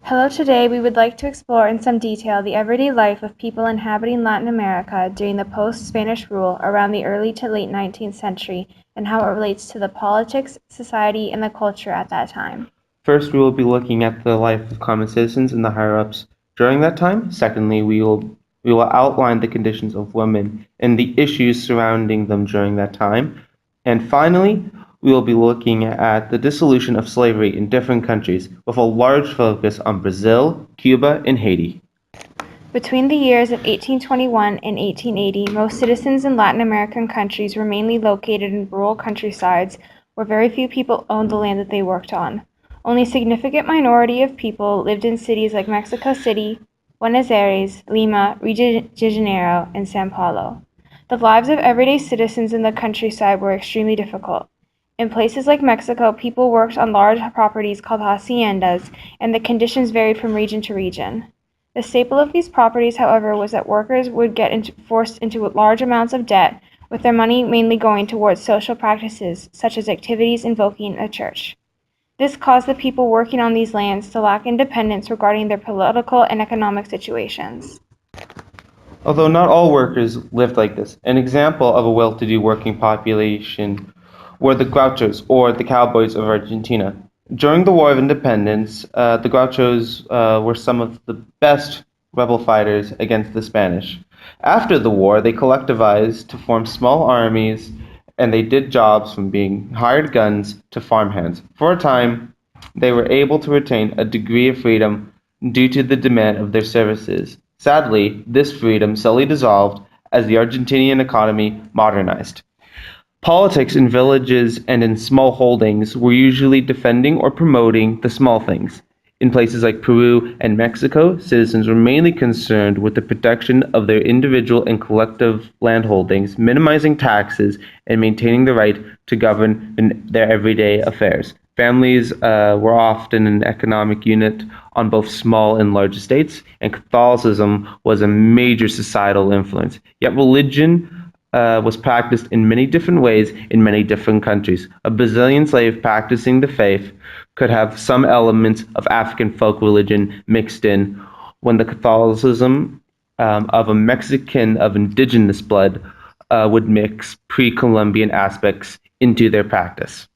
Hello, today we would like to explore in some detail the everyday life of people inhabiting Latin America during the post-Spanish rule around the early to late 19th century and how it relates to the politics, society, and the culture at that time. First, we will be looking at the life of common citizens and the higher-ups during that time. Secondly, we will outline the conditions of women and the issues surrounding them during that time. And finally, we will be looking at the dissolution of slavery in different countries, with a large focus on Brazil, Cuba, and Haiti. Between the years of 1821 and 1880, most citizens in Latin American countries were mainly located in rural countrysides where very few people owned the land that they worked on. Only a significant minority of people lived in cities like Mexico City, Buenos Aires, Lima, Rio de Janeiro, and São Paulo. The lives of everyday citizens in the countryside were extremely difficult. In places like Mexico, people worked on large properties called haciendas, and the conditions varied from region to region. The staple of these properties, however, was that workers would get forced into large amounts of debt, with their money mainly going towards social practices, such as activities invoking a church. This caused the people working on these lands to lack independence regarding their political and economic situations. Although not all workers lived like this, an example of a well-to-do working population were the gauchos, or the cowboys of Argentina. During the War of Independence, the gauchos were some of the best rebel fighters against the Spanish. After the war, they collectivized to form small armies, and they did jobs from being hired guns to farmhands. For a time, they were able to retain a degree of freedom due to the demand of their services. Sadly, this freedom slowly dissolved as the Argentinian economy modernized. Politics in villages and in small holdings were usually defending or promoting the small things. In places like Peru and Mexico, citizens were mainly concerned with the protection of their individual and collective landholdings, minimizing taxes, and maintaining the right to govern in their everyday affairs. Families were often an economic unit on both small and large estates, and Catholicism was a major societal influence. Yet religion was practiced in many different ways in many different countries. A Brazilian slave practicing the faith could have some elements of African folk religion mixed in, when the Catholicism of a Mexican of indigenous blood would mix pre-Columbian aspects into their practice.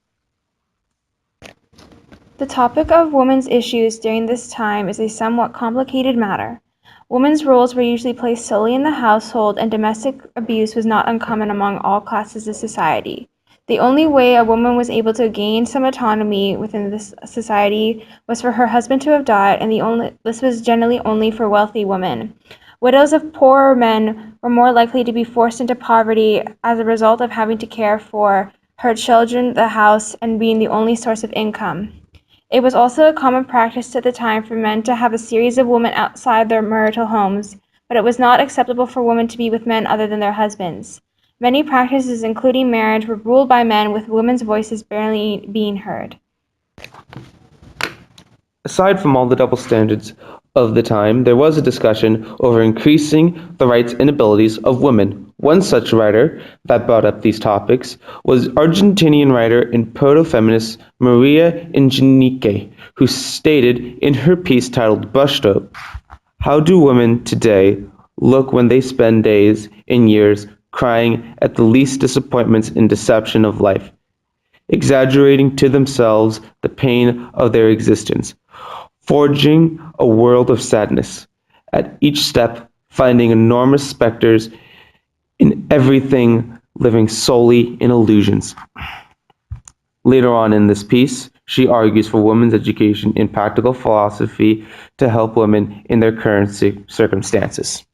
The topic of women's issues during this time is a somewhat complicated matter. Women's roles were usually placed solely in the household, and domestic abuse was not uncommon among all classes of society. The only way a woman was able to gain some autonomy within this society was for her husband to have died, and this was generally only for wealthy women. Widows of poorer men were more likely to be forced into poverty as a result of having to care for her children, the house, and being the only source of income. It was also a common practice at the time for men to have a series of women outside their marital homes, but it was not acceptable for women to be with men other than their husbands. Many practices, including marriage, were ruled by men, with women's voices barely being heard. Aside from all the double standards of the time, there was a discussion over increasing the rights and abilities of women. One such writer that brought up these topics was Argentinian writer and proto-feminist Maria Echenique, who stated in her piece titled Brushstrokes, "How do women today look when they spend days and years crying at the least disappointments and deception of life, exaggerating to themselves the pain of their existence, forging a world of sadness, at each step finding enormous specters in everything, living solely in illusions." Later on in this piece, she argues for women's education in practical philosophy to help women in their current circumstances.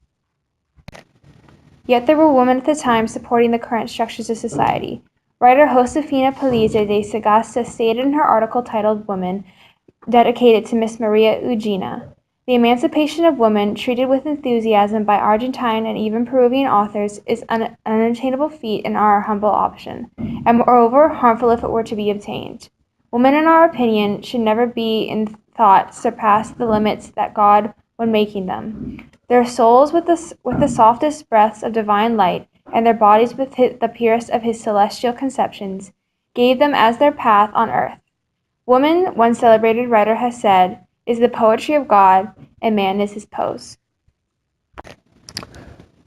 Yet there were women at the time supporting the current structures of society. Writer Josefina Paliza de Sagasta stated in her article titled Women, dedicated to Miss Maria Eugenia, "The emancipation of women, treated with enthusiasm by Argentine and even Peruvian authors, is an unattainable feat in our humble option, and moreover harmful if it were to be obtained. Women, in our opinion, should never be in thought surpass the limits that God when making them. Their souls with the softest breaths of divine light, and their bodies with the purest of his celestial conceptions, gave them as their path on earth. Woman," one celebrated writer has said, is the poetry of God, and man is his pose.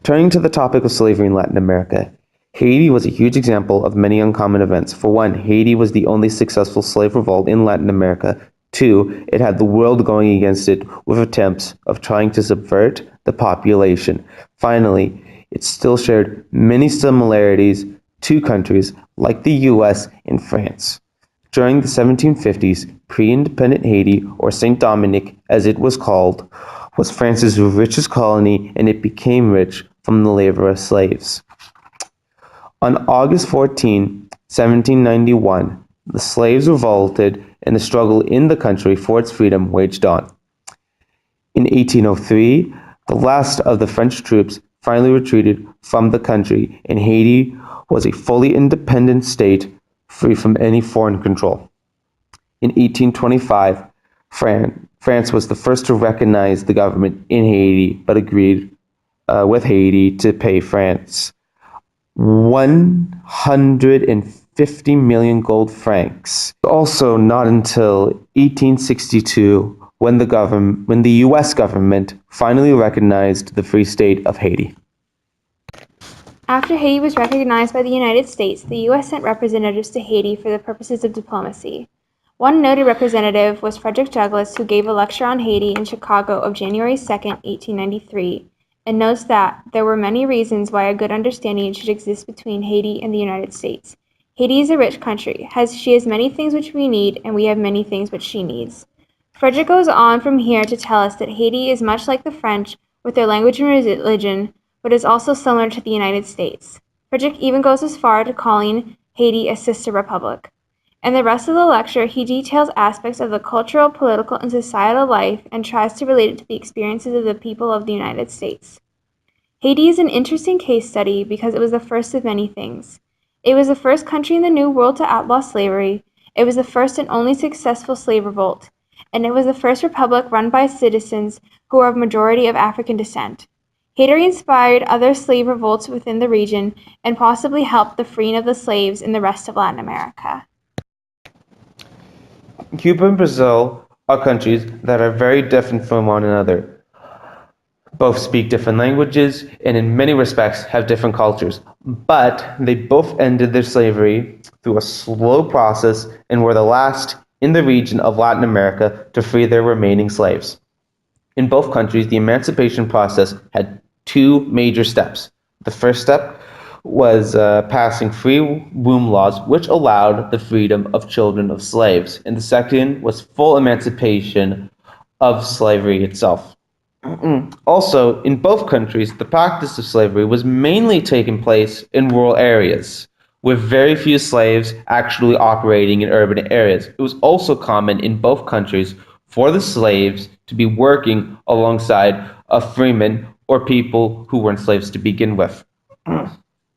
Turning to the topic of slavery in Latin America, Haiti was a huge example of many uncommon events. For one, Haiti was the only successful slave revolt in Latin America. Two, it had the world going against it with attempts of trying to subvert the population. Finally, it still shared many similarities to countries like the US and France. During the 1750s, pre-independent Haiti, or Saint Dominique as it was called, was France's richest colony, and it became rich from the labor of slaves. On August 14, 1791, the slaves revolted and the struggle in the country for its freedom waged on. In 1803, the last of the French troops finally retreated from the country, and Haiti was a fully independent state free from any foreign control. In 1825, France was the first to recognize the government in Haiti, but agreed with Haiti to pay France 150 million gold francs. Also, not until 1862 when the US government finally recognized the Free State of Haiti. After Haiti was recognized by the United States, the U.S. sent representatives to Haiti for the purposes of diplomacy. One noted representative was Frederick Douglass, who gave a lecture on Haiti in Chicago of January 2, 1893, and notes that there were many reasons why a good understanding should exist between Haiti and the United States. Haiti is a rich country. She has many things which we need, and we have many things which she needs. Frederick goes on from here to tell us that Haiti is much like the French with their language and religion, but is also similar to the United States. Frederick even goes as far to calling Haiti a sister republic. In the rest of the lecture, he details aspects of the cultural, political, and societal life and tries to relate it to the experiences of the people of the United States. Haiti is an interesting case study because it was the first of many things. It was the first country in the New World to outlaw slavery, it was the first and only successful slave revolt, and it was the first republic run by citizens who are of majority of African descent. Haiti inspired other slave revolts within the region and possibly helped the freeing of the slaves in the rest of Latin America. Cuba and Brazil are countries that are very different from one another. Both speak different languages and in many respects have different cultures, but they both ended their slavery through a slow process and were the last in the region of Latin America to free their remaining slaves. In both countries, the emancipation process had two major steps. The first step was passing free womb laws, which allowed the freedom of children of slaves, and the second was full emancipation of slavery itself. Also, in both countries, the practice of slavery was mainly taking place in rural areas, with very few slaves actually operating in urban areas. It was also common in both countries for the slaves to be working alongside of freemen or people who were enslaved to begin with.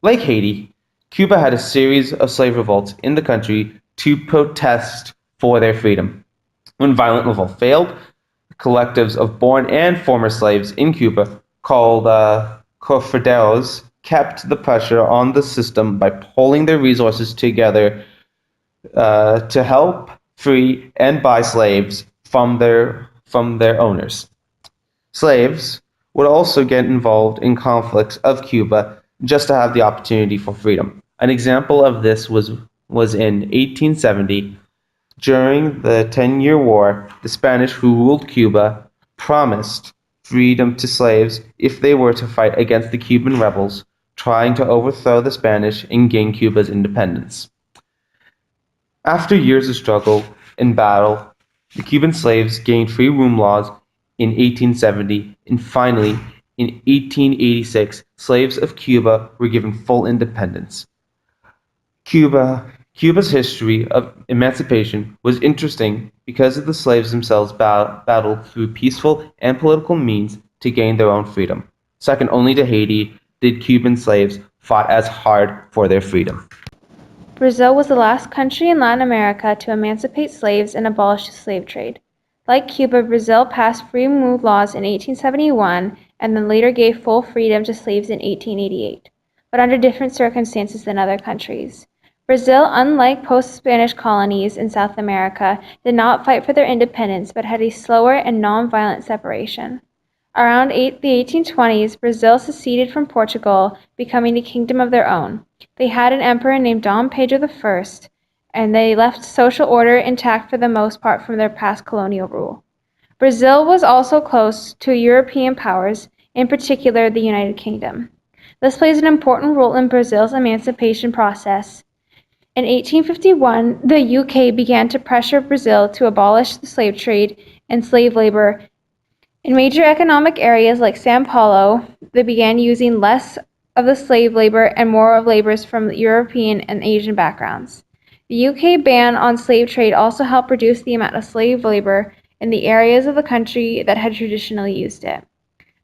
Like Haiti, Cuba had a series of slave revolts in the country to protest for their freedom. When violent revolt failed, collectives of born and former slaves in Cuba, called cofraderos, kept the pressure on the system by pulling their resources together to help free and buy slaves from their owners. Slaves would also get involved in conflicts of Cuba just to have the opportunity for freedom. An example of this was in 1870. During the 10-Year War, the Spanish who ruled Cuba promised freedom to slaves if they were to fight against the Cuban rebels trying to overthrow the Spanish and gain Cuba's independence. After years of struggle and battle, the Cuban slaves gained free room laws in 1870, and finally, in 1886, slaves of Cuba were given full independence. Cuba's history of emancipation was interesting because of the slaves themselves battled through peaceful and political means to gain their own freedom. Second only to Haiti, did Cuban slaves fought as hard for their freedom. Brazil was the last country in Latin America to emancipate slaves and abolish the slave trade. Like Cuba, Brazil passed free move laws in 1871 and then later gave full freedom to slaves in 1888, but under different circumstances than other countries. Brazil, unlike post-Spanish colonies in South America, did not fight for their independence but had a slower and non-violent separation. Around the 1820s, Brazil seceded from Portugal, becoming a kingdom of their own. They had an emperor named Dom Pedro I, and they left social order intact for the most part from their past colonial rule. Brazil was also close to European powers, in particular the United Kingdom. This plays an important role in Brazil's emancipation process. In 1851, the UK began to pressure Brazil to abolish the slave trade and slave labor. In major economic areas like São Paulo, they began using less of the slave labor and more of laborers from European and Asian backgrounds. The UK ban on slave trade also helped reduce the amount of slave labor in the areas of the country that had traditionally used it.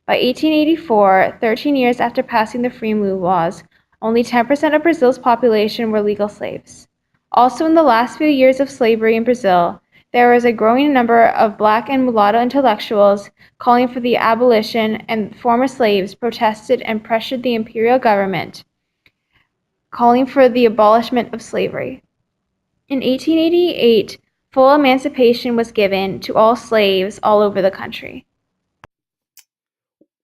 By 1884, 13 years after passing the Free Move laws, only 10% of Brazil's population were legal slaves. Also, in the last few years of slavery in Brazil, there was a growing number of black and mulatto intellectuals calling for the abolition, and former slaves protested and pressured the imperial government, calling for the abolishment of slavery. In 1888, full emancipation was given to all slaves all over the country.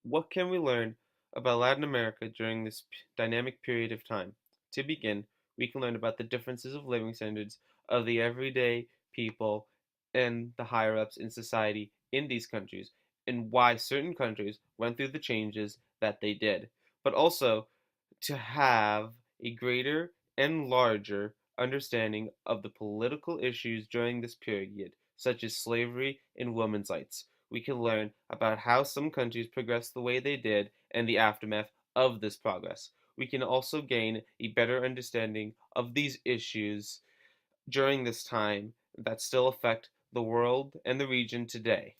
What can we learn about Latin America during this dynamic period of time? To begin, we can learn about the differences of living standards of the everyday people and the higher ups in society in these countries, and why certain countries went through the changes that they did, but also to have a greater and larger understanding of the political issues during this period, such as slavery and women's rights. We can learn about how some countries progressed the way they did and the aftermath of this progress. We can also gain a better understanding of these issues during this time that still affect the world and the region today.